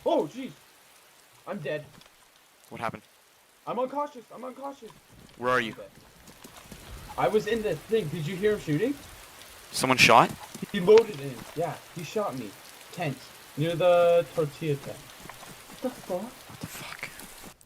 Oh, jeez. I'm dead. What happened? I'm uncautious. I'm uncautious. Where are you? I was in the thing. Did you hear him shooting? Someone shot? He loaded in. Yeah, he shot me. Tent. Near the tortilla tent. What the fuck? What the fuck?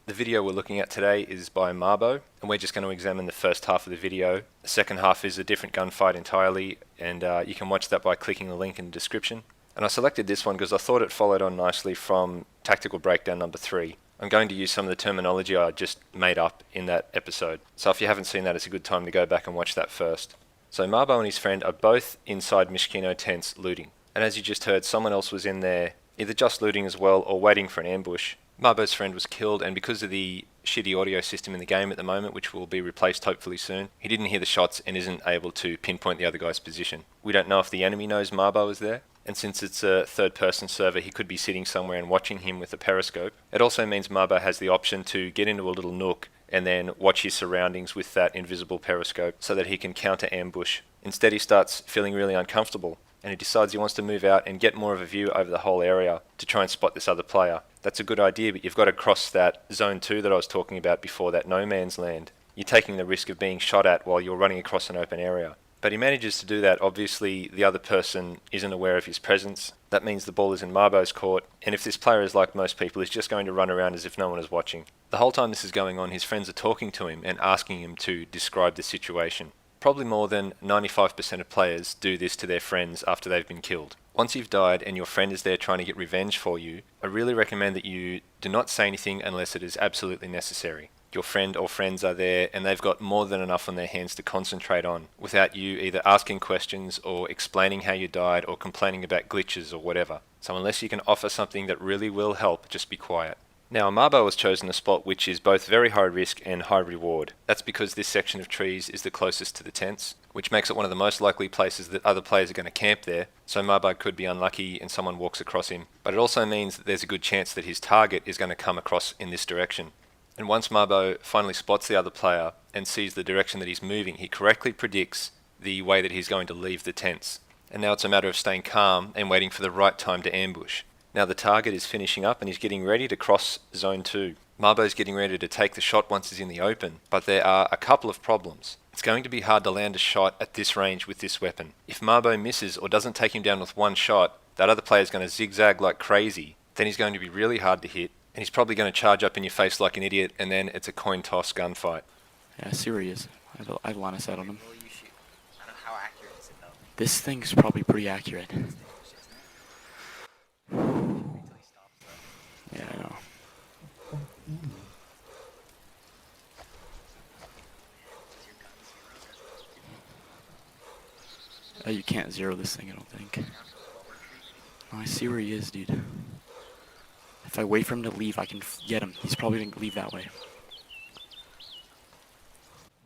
The video we're looking at today is by Marbo, and we're just going to examine the first half of the video. The second half is a different gunfight entirely, and you can watch that by clicking the link in the description. And I selected this one because I thought it followed on nicely from Tactical Breakdown number 3. I'm going to use some of the terminology I just made up in that episode. So if you haven't seen that, it's a good time to go back and watch that first. So Marbo and his friend are both inside Mishkino tents looting. And as you just heard, someone else was in there either just looting as well or waiting for an ambush. Marbo's friend was killed, and because of the shitty audio system in the game at the moment, which will be replaced hopefully soon, he didn't hear the shots and isn't able to pinpoint the other guy's position. We don't know if the enemy knows Marbo is there, and since it's a third-person server, he could be sitting somewhere and watching him with a periscope. It also means Marbo has the option to get into a little nook and then watch his surroundings with that invisible periscope so that he can counter ambush. Instead, he starts feeling really uncomfortable, and he decides he wants to move out and get more of a view over the whole area to try and spot this other player. That's a good idea, but you've got to cross that zone 2 that I was talking about before, that no man's land. You're taking the risk of being shot at while you're running across an open area. But he manages to do that. Obviously, the other person isn't aware of his presence. That means the ball is in Marbo's court, and if this player is like most people, he's just going to run around as if no one is watching. The whole time this is going on, his friends are talking to him and asking him to describe the situation. Probably more than 95% of players do this to their friends after they've been killed. Once you've died and your friend is there trying to get revenge for you, I really recommend that you do not say anything unless it is absolutely necessary. Your friend or friends are there and they've got more than enough on their hands to concentrate on without you either asking questions or explaining how you died or complaining about glitches or whatever. So unless you can offer something that really will help, just be quiet. Now, Marbo has chosen a spot which is both very high risk and high reward. That's because this section of trees is the closest to the tents, which makes it one of the most likely places that other players are going to camp there, so Marbo could be unlucky and someone walks across him. But it also means that there's a good chance that his target is going to come across in this direction. And once Marbo finally spots the other player and sees the direction that he's moving, he correctly predicts the way that he's going to leave the tents. And now it's a matter of staying calm and waiting for the right time to ambush. Now the target is finishing up and he's getting ready to cross zone 2. Marbo's getting ready to take the shot once he's in the open, but there are a couple of problems. It's going to be hard to land a shot at this range with this weapon. If Marbo misses or doesn't take him down with one shot, that other player is going to zigzag like crazy. Then he's going to be really hard to hit, and he's probably going to charge up in your face like an idiot, and then it's a coin toss gunfight. Yeah, I see where he is. I have a line of sight on him. Well, you shoot. I don't know how accurate is it though. This thing's probably pretty accurate. Yeah, I know. You can't zero this thing, I don't think. Oh, I see where he is, dude. If I wait for him to leave, I can get him. He's probably gonna leave that way.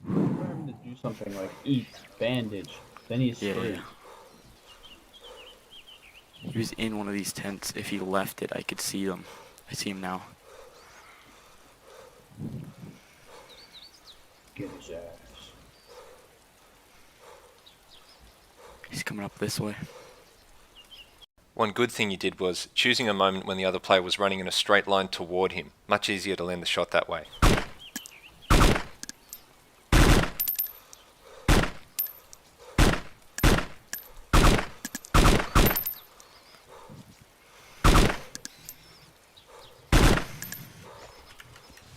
I want him to do something like eat, bandage. Then he's straight. Yeah. He was in one of these tents. If he left it, I could see him. I see him now. Get his ass. He's coming up this way. One good thing you did was choosing a moment when the other player was running in a straight line toward him. Much easier to land the shot that way.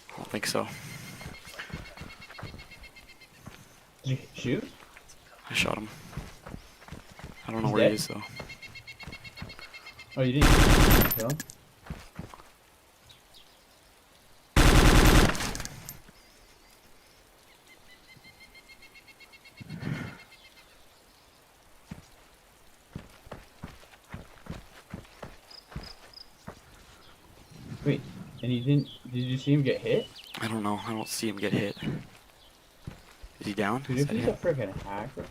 I don't think so. Did you shoot? I shot him. I don't know He's where dead? he is though. Oh, you didn't kill him? Wait, and he didn't. Did you see him get hit? I don't know. I don't see him get hit. Is he down? Dude, Is if that he's a him? freaking hacker.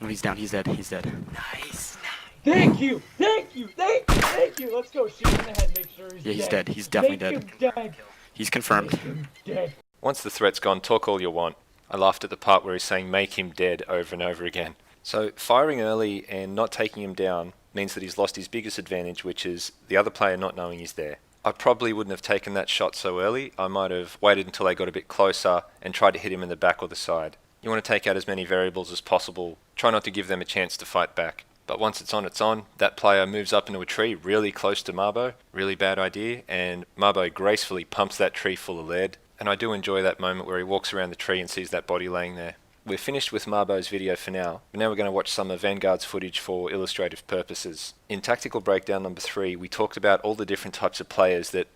No, he's down. He's dead. He's dead. Nice. Thank you! Thank you! Thank you! Let's go. Shoot him in the head. Make sure he's Yeah, he's dead. dead. He's definitely Make dead. him dead. He's confirmed. Make him dead. Once the threat's gone, talk all you want. I laughed at the part where he's saying make him dead over and over again. So firing early and not taking him down means that he's lost his biggest advantage, which is the other player not knowing he's there. I probably wouldn't have taken that shot so early. I might have waited until they got a bit closer and tried to hit him in the back or the side. You want to take out as many variables as possible. Try not to give them a chance to fight back. But once it's on, it's on. That player moves up into a tree really close to Marbo. Really bad idea. And Marbo gracefully pumps that tree full of lead. And I do enjoy that moment where he walks around the tree and sees that body laying there. We're finished with Marbo's video for now, but now we're going to watch some of Vanguard's footage for illustrative purposes. In Tactical Breakdown number 3, we talked about all the different types of players that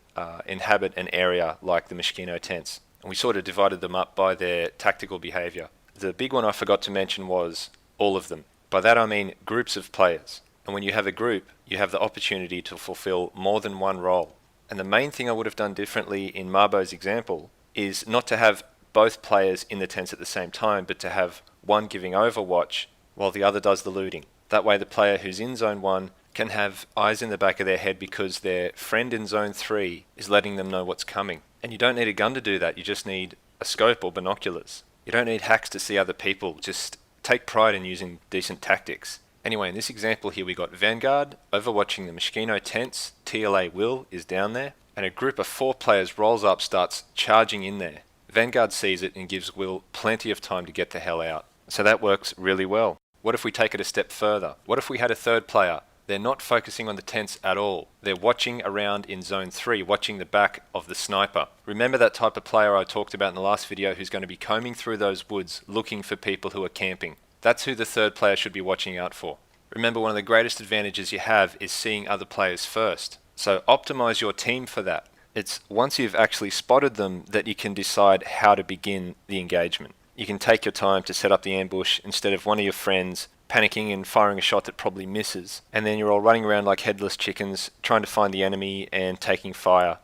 inhabit an area like the Moschino tents. And we sort of divided them up by their tactical behaviour. The big one I forgot to mention was all of them. By that I mean groups of players. And when you have a group, you have the opportunity to fulfill more than one role. And the main thing I would have done differently in Marbo's example is not to have both players in the tents at the same time, but to have one giving overwatch while the other does the looting. That way the player who's in Zone 1 can have eyes in the back of their head because their friend in Zone 3 is letting them know what's coming. And you don't need a gun to do that, you just need a scope or binoculars. You don't need hacks to see other people, just take pride in using decent tactics. Anyway, in this example here we got Vanguard overwatching the Moschino tents, TLA Will is down there, and a group of 4 players rolls up, starts charging in there. Vanguard sees it and gives Will plenty of time to get the hell out. So that works really well. What if we take it a step further? What if we had a third player? They're not focusing on the tents at all. They're watching around in Zone 3, watching the back of the sniper. Remember that type of player I talked about in the last video who's going to be combing through those woods looking for people who are camping? That's who the third player should be watching out for. Remember, one of the greatest advantages you have is seeing other players first. So optimize your team for that. It's once you've actually spotted them that you can decide how to begin the engagement. You can take your time to set up the ambush instead of one of your friends panicking and firing a shot that probably misses. And then you're all running around like headless chickens trying to find the enemy and taking fire.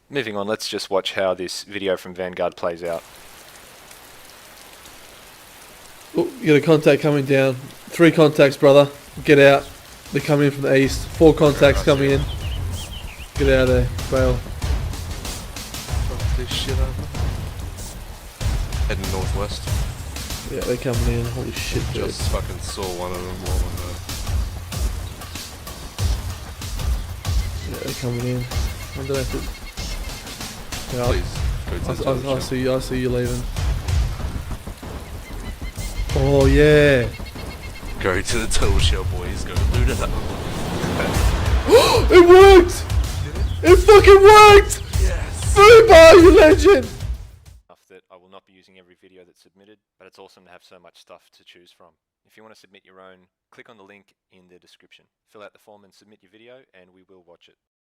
Moving on, let's just watch how this video from Vanguard plays out. Oh, you got a contact coming down. 3 contacts, brother. Get out. They're coming in from the east. 4 contacts coming in. Get out of there, Bail. Fuck this shit up. Heading northwest. Yeah, they're coming in. Holy shit, dude. Just fucking saw one of them while Yeah, they're coming in. I'm gonna have to... Yeah, Please, go to the I see you. I see you leaving. Oh yeah. Go to the total shell, boys. Go loot it up. It worked! It fucking worked! Yes! Fubar, you legend! That I will not be using every video that's submitted, but it's awesome to have so much stuff to choose from. If you want to submit your own, click on the link in the description. Fill out the form and submit your video, and we will watch it.